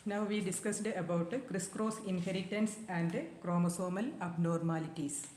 Now we discussed about criss-cross inheritance and chromosomal abnormalities.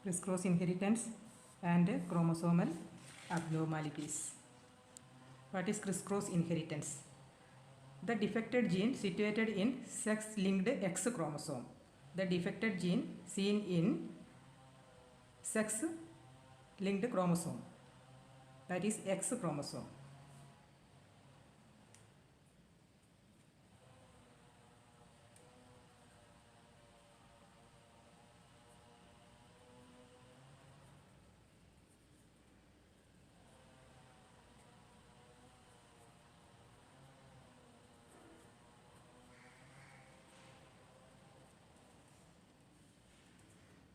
Criss-cross inheritance and chromosomal abnormalities. What is criss-cross inheritance? The defected gene situated in sex-linked X chromosome. The defected gene seen in sex-linked chromosome, that is X chromosome.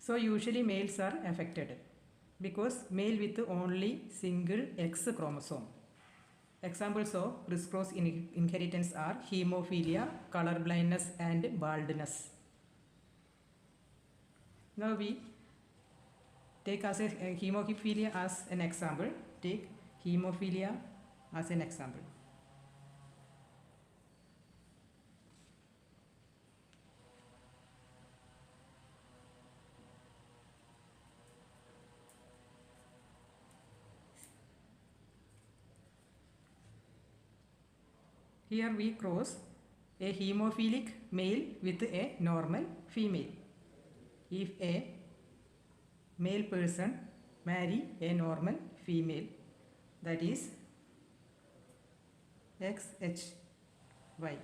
So usually males are affected because male with only single X chromosome. Examples of criss-cross inheritance are hemophilia, color blindness and baldness. Now we take as a hemophilia as an example. Take hemophilia as an example. Here we cross a hemophilic male with a normal female. If a male person marry a normal female, that is XHY.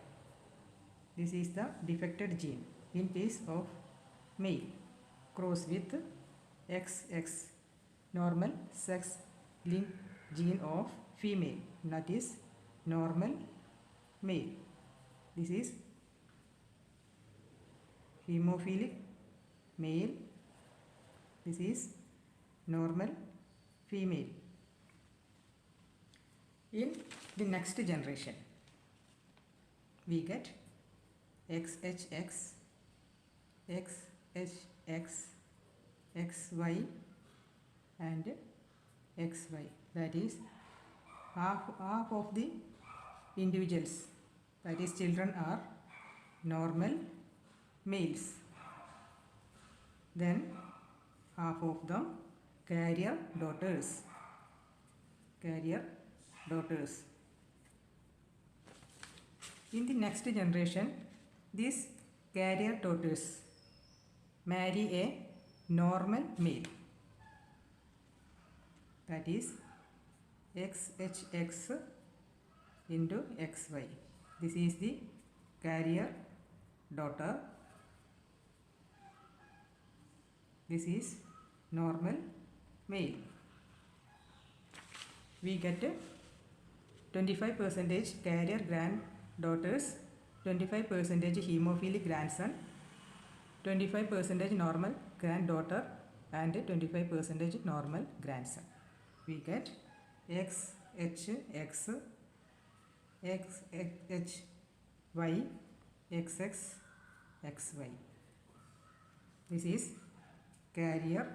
This is the defected gene in case of male. Cross with XX, normal sex linked gene of female, that is normal male. This is hemophilic male. This is normal female. In the next generation, we get XHX, XHX, XY and XY. That is half of the individuals, that is children, are normal males. Then half of them carrier daughters. In the next generation, these carrier daughters marry a normal male, that is XHX into XY. This is the carrier daughter. This is normal male. We get 25% carrier granddaughters, 25% hemophilic grandson, 25% normal granddaughter and 25% normal grandson. We get XHX, XHY, XX, XY. This is carrier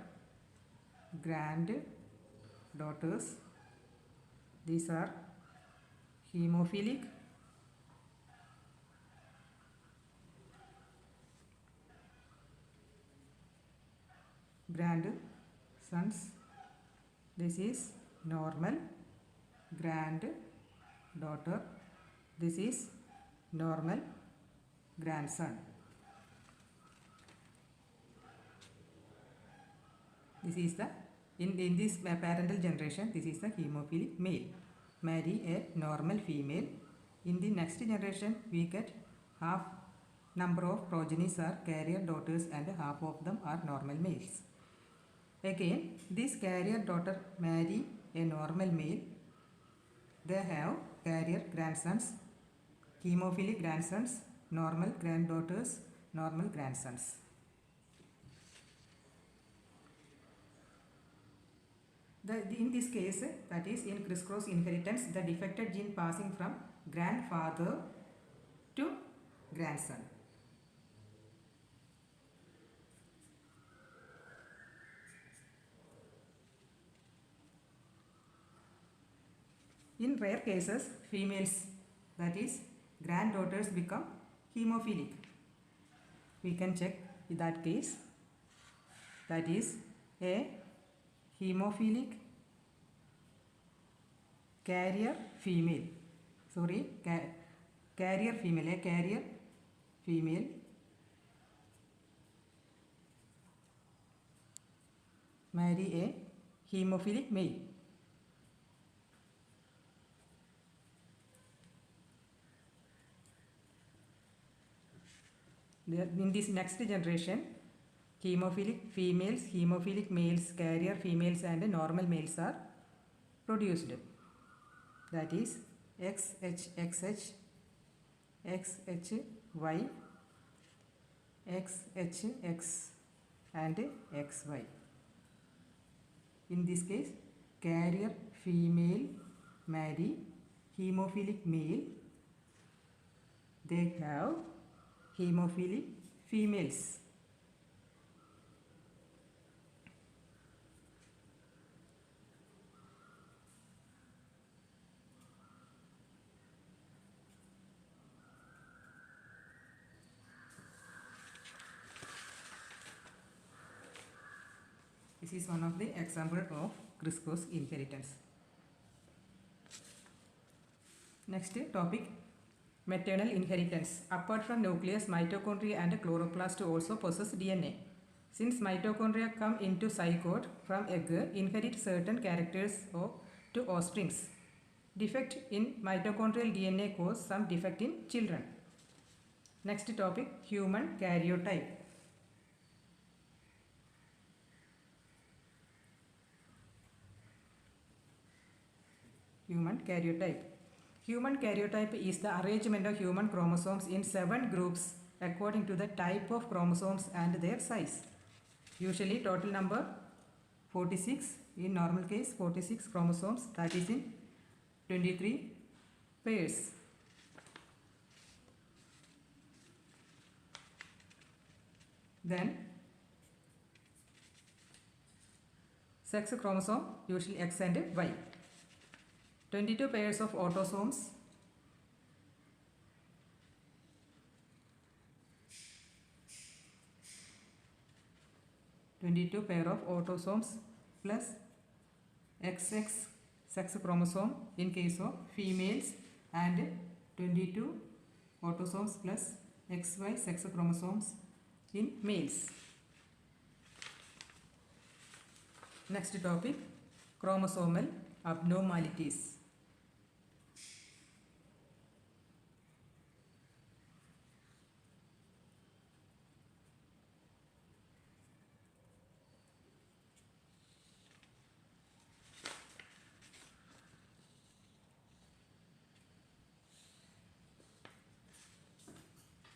granddaughters. These are hemophilic grandsons. This is normal granddaughter. This is normal grandson. This is the in this parental generation, this is the hemophilic male marry a normal female. In the next generation, we get half number of progenies are carrier daughters and half of them are normal males. Again, this carrier daughter marry a normal male. They have carrier grandsons, hemophilic grandsons, normal granddaughters normal grandsons. In this case, that is in criss-cross inheritance, the defected gene passing from grandfather to grandson. In rare cases, females, that is granddaughters, become hemophilic. We can check that case. That is a hemophilic carrier female. Carrier female. A carrier female marry a hemophilic male. In this next generation, hemophilic females, hemophilic males, carrier females and normal males are produced. That is XHXH, XHY, XHX and XY. In this case, carrier female marry hemophilic male. They have hemophilic females. This is one of the example of Cris-cross inheritance. Next topic, maternal inheritance. Apart from nucleus, mitochondria and chloroplast also possess DNA. Since mitochondria come into zygote from egg, inherit certain characters to offsprings. Defect in mitochondrial DNA cause some defect in children. Next topic, human karyotype. Human karyotype. Human karyotype is the arrangement of human chromosomes in 7 groups according to the type of chromosomes and their size. Usually total number 46, in normal case 46 chromosomes, that is in 23 pairs. Then sex chromosome, usually X and Y. 22 pairs of autosomes. Pair of autosomes plus XX sex chromosome in case of females and 22 autosomes plus XY sex chromosomes in males. Next topic, chromosomal abnormalities.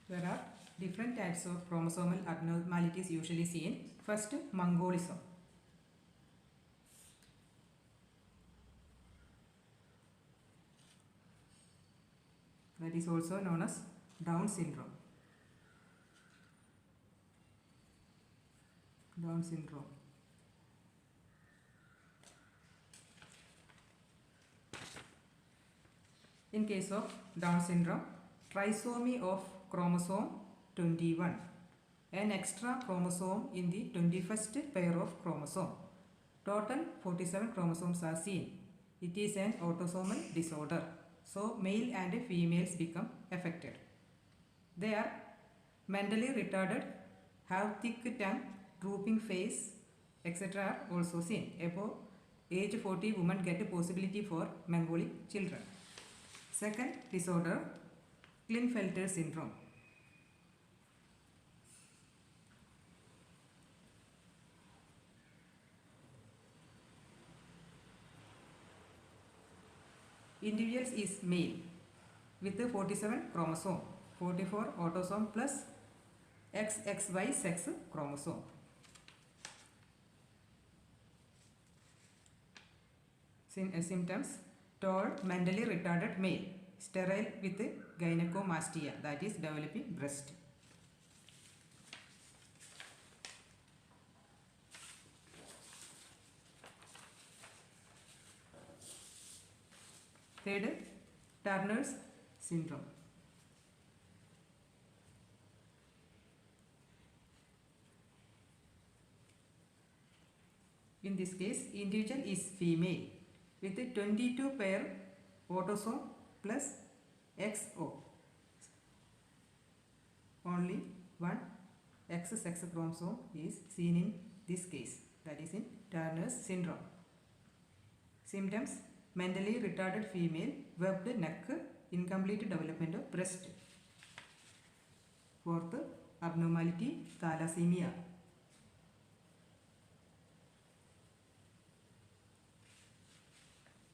There are different types of chromosomal abnormalities usually seen. First, Mongolism. That is also known as Down syndrome. Down syndrome. In case of Down syndrome, trisomy of chromosome 21, an extra chromosome in the 21st pair of chromosome. Total 47 chromosomes are seen. It is an autosomal disorder. So male and females become affected. They are mentally retarded, have thick tongue, drooping face, etc. are also seen. Above age 40, women get a possibility for Mongolic children. Second disorder, Klinefelter syndrome. Individuals is male with 47 chromosome, 44 autosome plus XXY sex chromosome. Symptoms: tall, mentally retarded male, sterile with gynecomastia, that is developing breast. Third, Turner's syndrome. In this case, individual is female with 22 pair autosome plus XO. Only one X sex chromosome is seen in this case, that is in Turner's syndrome. Symptoms: mentally retarded female, webbed neck, incomplete development of breast. Fourth, abnormality, thalassemia.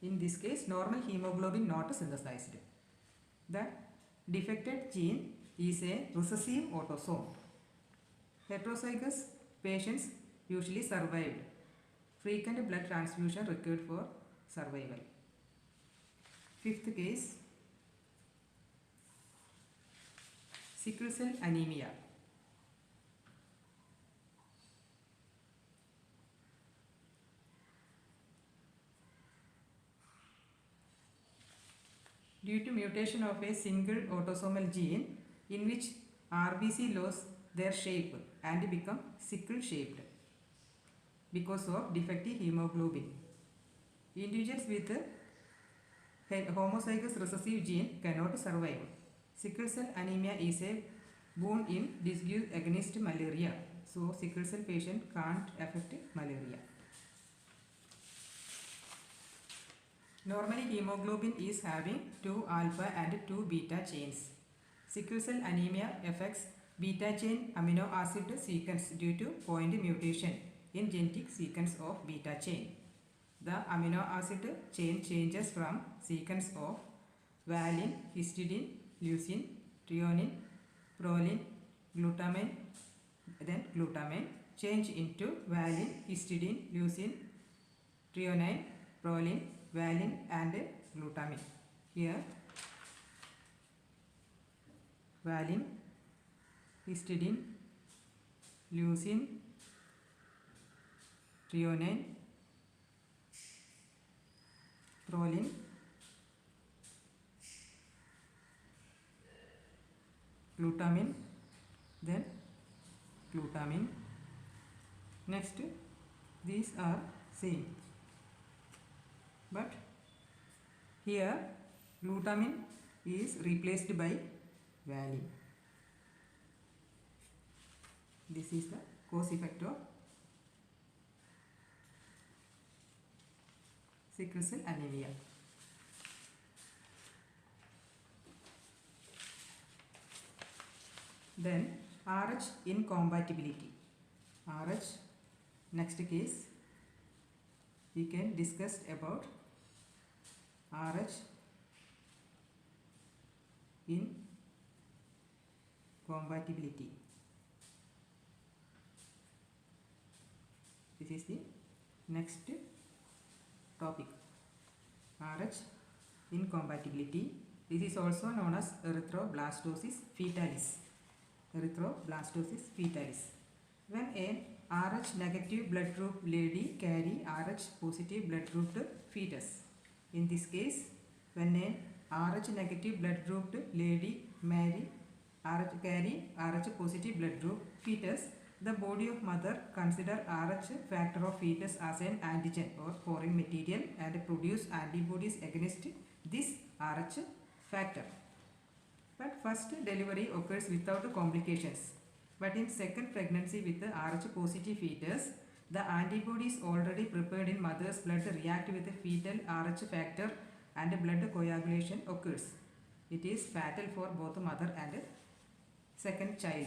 In this case, normal hemoglobin not synthesized. The defected gene is a recessive autosome. Heterozygous patients usually survived. Frequent blood transfusion required for survival. Fifth case, sickle cell anemia. Due to mutation of a single autosomal gene in which RBC lose their shape and become sickle shaped because of defective hemoglobin. Individuals with homozygous recessive gene cannot survive. Sickle cell anemia is a boon in disease against malaria. So sickle cell patient can't affect malaria. Normally hemoglobin is having 2 alpha and 2 beta chains. Sickle cell anemia affects beta chain amino acid sequence due to point mutation in genetic sequence of beta chain. The amino acid chain changes from sequence of valine, histidine, leucine, threonine, proline, glutamine, then glutamine change into valine, histidine, leucine, threonine, proline, valine and glutamine. Here valine, histidine, leucine, threonine, proline, glutamine, then glutamine. Next, these are same, but here glutamine is replaced by valine. This is the cause effect of sickle cell anemia. Then RH incompatibility. RH, next case we can discuss about RH incompatibility. This is the next topic, RH incompatibility. This is also known as erythroblastosis fetalis. Erythroblastosis fetalis. When a RH negative blood group lady carry RH positive blood group fetus. In this case, when a RH negative blood group lady carry RH positive blood group fetus, the body of mother consider RH factor of fetus as an antigen or foreign material and produce antibodies against this RH factor. But first delivery occurs without complications. But in second pregnancy with the RH positive fetus, the antibodies already prepared in mother's blood react with the fetal RH factor and blood coagulation occurs. It is fatal for both mother and second child.